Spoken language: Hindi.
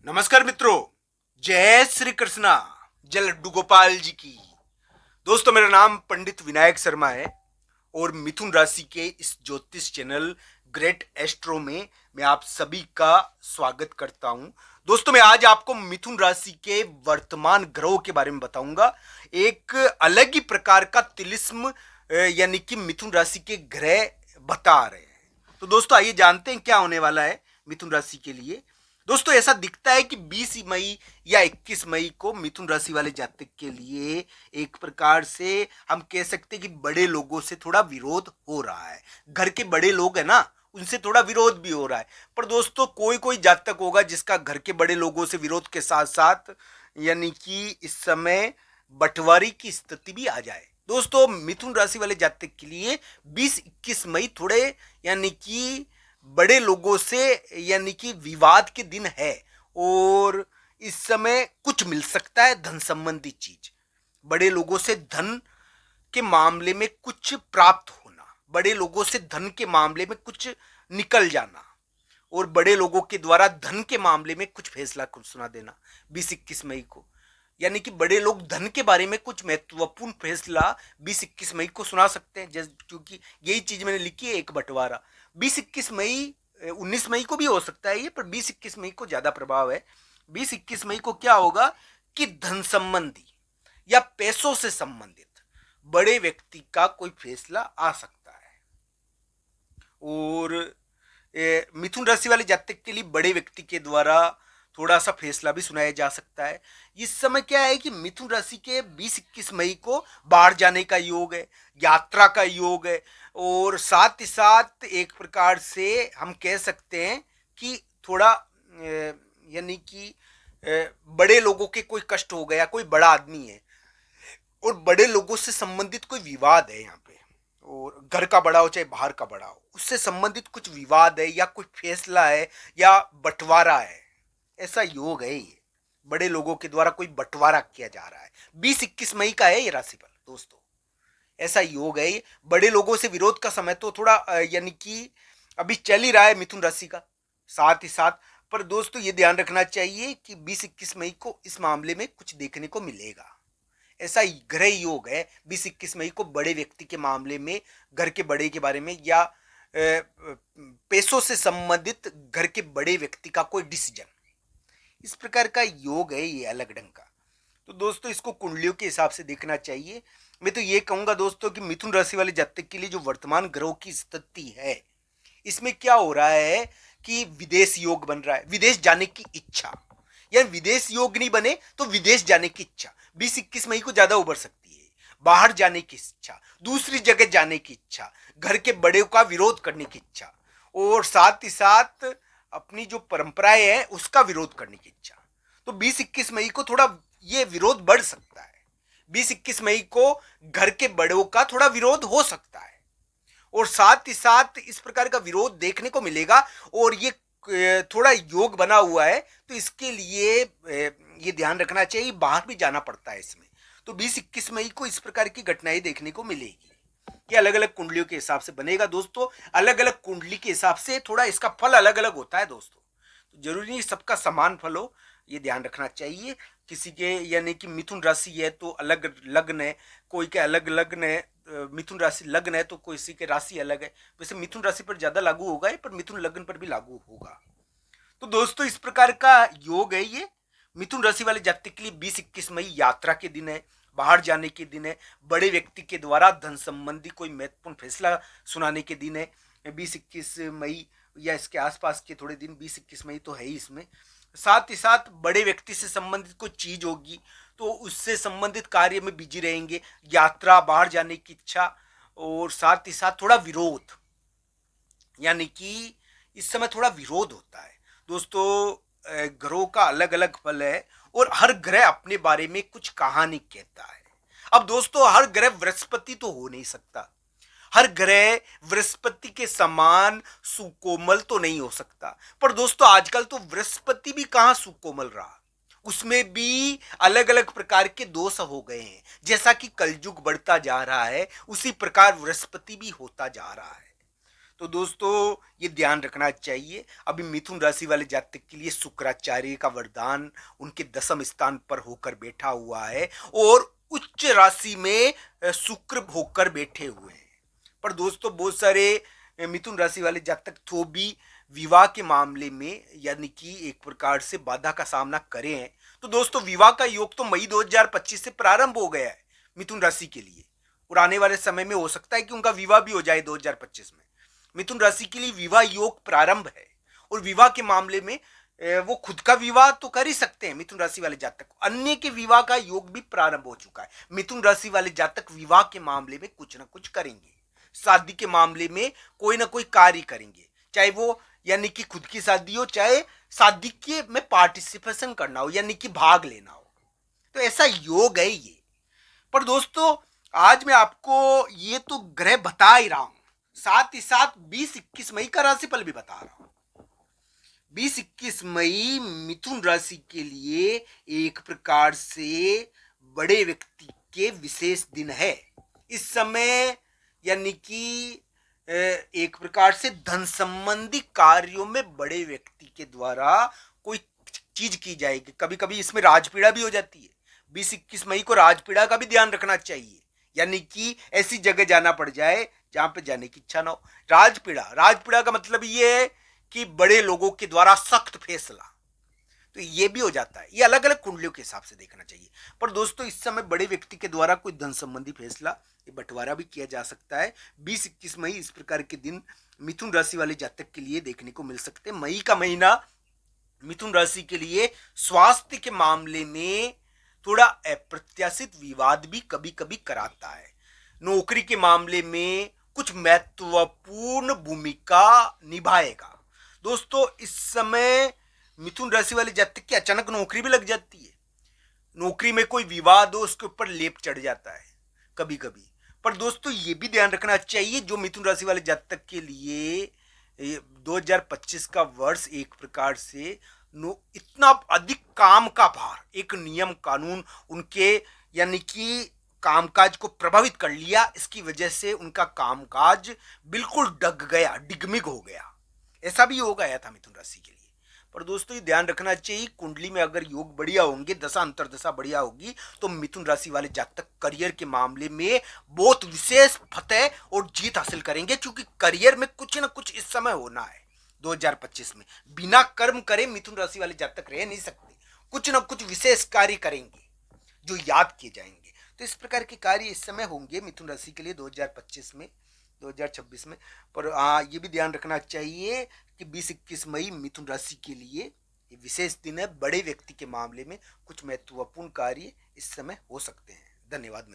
नमस्कार मित्रों, जय श्री कृष्णा। जय लड्डू गोपाल जी की। दोस्तों, मेरा नाम पंडित विनायक शर्मा है और मिथुन राशि के इस ज्योतिष चैनल ग्रेट एस्ट्रो में मैं आप सभी का स्वागत करता हूं। दोस्तों, मैं आज आपको मिथुन राशि के वर्तमान ग्रहों के बारे में बताऊंगा। एक अलग ही प्रकार का तिलिस्म यानी कि मिथुन राशि के ग्रह बता रहे हैं। तो दोस्तों, आइए जानते हैं क्या होने वाला है मिथुन राशि के लिए। दोस्तों, ऐसा दिखता है कि 20 मई या 21 मई को मिथुन राशि वाले जातक के लिए एक प्रकार से हम कह सकते हैं कि बड़े लोगों से थोड़ा विरोध हो रहा है। घर के बड़े लोग है ना, उनसे थोड़ा विरोध भी हो रहा है। पर दोस्तों, कोई कोई जातक होगा जिसका घर के बड़े लोगों से विरोध के साथ साथ यानी कि इस समय बंटवारे की स्थिति भी आ जाए। दोस्तों, मिथुन राशि वाले जातक के लिए 20-21 मई थोड़े यानी कि बड़े लोगों से यानी कि विवाद के दिन है और इस समय कुछ मिल सकता है धन संबंधी चीज। बड़े लोगों से धन के मामले में कुछ प्राप्त होना, बड़े लोगों से धन के मामले में कुछ निकल जाना और बड़े लोगों के द्वारा धन के मामले में कुछ फैसला कुछ सुना देना 20-21 मई को। यानी कि बड़े लोग धन के बारे में कुछ महत्वपूर्ण फैसला 20-21 मई को सुना सकते हैं। जैसे क्योंकि यही चीज मैंने लिखी है, एक बंटवारा 20-21 मई, 19 मई को भी हो सकता है ये, पर 20-21 मई को ज्यादा प्रभाव है। 20-21 मई को क्या होगा कि धन संबंधी या पैसों से संबंधित बड़े व्यक्ति का कोई फैसला आ सकता है। और मिथुन राशि वाले जातक के लिए बड़े व्यक्ति के द्वारा थोड़ा सा फैसला भी सुनाया जा सकता है। इस समय क्या है कि मिथुन राशि के 20-21 मई को बाहर जाने का योग है, यात्रा का योग है और साथ ही साथ एक प्रकार से हम कह सकते हैं कि थोड़ा यानी कि बड़े लोगों के कोई कष्ट हो गया, कोई बड़ा आदमी है और बड़े लोगों से संबंधित कोई विवाद है यहाँ पे, और घर का बड़ा हो चाहे बाहर का बड़ा हो, उससे संबंधित कुछ विवाद है या कोई फैसला है या बंटवारा है। ऐसा योग है ये, बड़े लोगों के द्वारा कोई बंटवारा किया जा रहा है। 20-21 मई का है ये राशिफल दोस्तों, ऐसा योग है ये। बड़े लोगों से विरोध का समय तो थोड़ा यानी कि अभी चल ही रहा है मिथुन राशि का, साथ ही साथ। पर दोस्तों, ये ध्यान रखना चाहिए कि 20-21 मई को इस मामले में कुछ देखने को मिलेगा। ऐसा ग्रह योग है 20-21 मई को बड़े व्यक्ति के मामले में, घर के बड़े के बारे में या पैसों से संबंधित घर के बड़े व्यक्ति का कोई डिसीजन, इस प्रकार का योग है ये अलग ढंग का। तो दोस्तों, इसको कुंडलियों के हिसाब से देखना चाहिए। मैं तो ये कहूंगा दोस्तों कि मिथुन राशि वाले जातक के लिए जो वर्तमान ग्रहों की स्थिति है, इसमें क्या हो रहा है कि विदेश योग बन रहा है, विदेश जाने की इच्छा, या विदेश योग नहीं बने तो विदेश जाने की इच्छा 20-21 मई को ज्यादा उभर सकती है। बाहर जाने की इच्छा, दूसरी जगह जाने की इच्छा, घर के बड़े का विरोध करने की इच्छा और साथ ही साथ अपनी जो परंपराएं हैं उसका विरोध करने की इच्छा। तो 20-21 मई को थोड़ा ये विरोध बढ़ सकता है। 20-21 मई को घर के बड़ों का थोड़ा विरोध हो सकता है और साथ ही साथ इस प्रकार का विरोध देखने को मिलेगा। और ये थोड़ा योग बना हुआ है तो इसके लिए ये ध्यान रखना चाहिए, बाहर भी जाना पड़ता है इसमें। तो 20-21 मई को इस प्रकार की घटनाएं देखने को मिलेगी। ये अलग अलग कुंडलियों के हिसाब से बनेगा दोस्तों, अलग अलग कुंडली के हिसाब से थोड़ा इसका फल अलग अलग होता है दोस्तों। तो जरूरी नहीं सबका समान फल हो, ये ध्यान रखना चाहिए। किसी के यानी कि मिथुन राशि है तो अलग लग्न है, कोई के अलग लग्न है, मिथुन राशि लग्न है तो किसी के राशि अलग है। वैसे मिथुन राशि पर ज्यादा लागू होगा पर मिथुन लग्न पर भी लागू होगा। तो दोस्तों, इस प्रकार का योग है ये मिथुन राशि वाले जातक के लिए। 20-21 मई यात्रा के दिन है, बाहर जाने के दिन है, बड़े व्यक्ति के द्वारा धन संबंधी कोई महत्वपूर्ण फैसला सुनाने के दिन है। 20-21 मई या इसके आसपास के थोड़े दिन, 20-21 मई तो है ही इसमें। साथ ही साथ बड़े व्यक्ति से संबंधित कोई चीज होगी तो उससे संबंधित कार्य में बिजी रहेंगे, यात्रा, बाहर जाने की इच्छा और साथ ही साथ थोड़ा विरोध, यानी कि इस समय थोड़ा विरोध होता है दोस्तों। ग्रहों का अलग अलग फल है और हर ग्रह अपने बारे में कुछ कहानी कहता है। अब दोस्तों, हर ग्रह बृहस्पति तो हो नहीं सकता, हर ग्रह बृहस्पति के समान सुकोमल तो नहीं हो सकता। पर दोस्तों, आजकल तो बृहस्पति भी कहां सुकोमल रहा, उसमें भी अलग अलग प्रकार के दोष हो गए हैं। जैसा कि कलयुग बढ़ता जा रहा है उसी प्रकार बृहस्पति भी होता जा रहा है। तो दोस्तों ये ध्यान रखना चाहिए। अभी मिथुन राशि वाले जातक के लिए शुक्राचार्य का वरदान उनके दसम स्थान पर होकर बैठा हुआ है और उच्च राशि में शुक्र होकर बैठे हुए हैं। पर दोस्तों बहुत सारे मिथुन राशि वाले जातक तो भी विवाह के मामले में यानी कि एक प्रकार से बाधा का सामना करे हैं। तो दोस्तों विवाह का योग तो मई 2025 से प्रारंभ हो गया है मिथुन राशि के लिए, और आने वाले समय में हो सकता है कि उनका विवाह भी हो जाए 2025 में। मिथुन राशि के लिए विवाह योग प्रारंभ है और विवाह के मामले में वो खुद का विवाह तो कर ही सकते हैं मिथुन राशि वाले जातक, अन्य के विवाह का योग भी प्रारंभ हो चुका है। मिथुन राशि वाले जातक विवाह के मामले में कुछ ना कुछ करेंगे, शादी के मामले में कोई ना कोई कार्य करेंगे, चाहे वो यानी कि खुद की शादी हो, चाहे शादी के में पार्टिसिपेशन करना हो यानी कि भाग लेना हो। तो ऐसा योग है ये। पर दोस्तों आज मैं आपको ये तो ग्रह बता ही रहा हूं, साथ ही साथ 20-21 मई का राशिफल भी बता रहा हूं। 20-21 मई मिथुन राशि के लिए एक प्रकार से बड़े व्यक्ति के विशेष दिन है। इस समय यानी कि एक प्रकार से धन संबंधी कार्यों में बड़े व्यक्ति के द्वारा कोई चीज की जाएगी। कभी कभी इसमें राजपीड़ा भी हो जाती है। 20-21 मई को राजपीड़ा का भी ध्यान रखना चाहिए, यानी कि ऐसी जगह जाना पड़ जाए जहां पे जाने की इच्छा ना हो। राजपीड़ा का मतलब ये है कि बड़े लोगों के द्वारा सख्त फैसला, तो ये भी हो जाता है। ये अलग अलग कुंडलियों के हिसाब से देखना चाहिए। पर दोस्तों इस समय बड़े व्यक्ति के द्वारा कोई धन संबंधी फैसला, ये बंटवारा भी किया जा सकता है। 20-21 मई इस प्रकार के दिन मिथुन राशि वाले जातक के लिए देखने को मिल सकते हैं। मई का महीना मिथुन राशि के लिए स्वास्थ्य के मामले में थोड़ा अप्रत्याशित विवाद भी कभी कभी कराता है। नौकरी के मामले में कुछ महत्वपूर्ण भूमिका निभाएगा। दोस्तों इस समय मिथुन राशि वाले जातक की अचानक नौकरी भी लग जाती है। नौकरी में कोई विवाद हो उसके ऊपर लेप चढ़ जाता है कभी कभी। पर दोस्तों ये भी ध्यान रखना चाहिए जो मिथुन राशि वाले जातक के लिए 2025 का वर्ष एक प्रकार से इतना अधिक काम का भार, एक नियम कानून उनके यानी कि कामकाज को प्रभावित कर लिया। इसकी वजह से उनका कामकाज बिल्कुल डग गया, डिगमिग हो गया। ऐसा भी हो गया था मिथुन राशि के लिए। पर दोस्तों ये ध्यान रखना चाहिए कुंडली में अगर योग बढ़िया होंगे, दशा अंतरदशा बढ़िया होगी, तो मिथुन राशि वाले जातक करियर के मामले में बहुत विशेष फतेह और जीत हासिल करेंगे, क्योंकि करियर में कुछ ना कुछ इस समय होना है। 2025 में बिना कर्म करे मिथुन राशि वाले जातक रह नहीं सकते। कुछ ना कुछ विशेष कार्य करेंगे जो याद किए जाएंगे। तो इस प्रकार के कार्य इस समय होंगे मिथुन राशि के लिए 2025 में, 2026 में। पर ये भी ध्यान रखना चाहिए कि 20-21 मई मिथुन राशि के लिए ये विशेष दिन है। बड़े व्यक्ति के मामले में कुछ महत्वपूर्ण कार्य इस समय हो सकते हैं। धन्यवाद।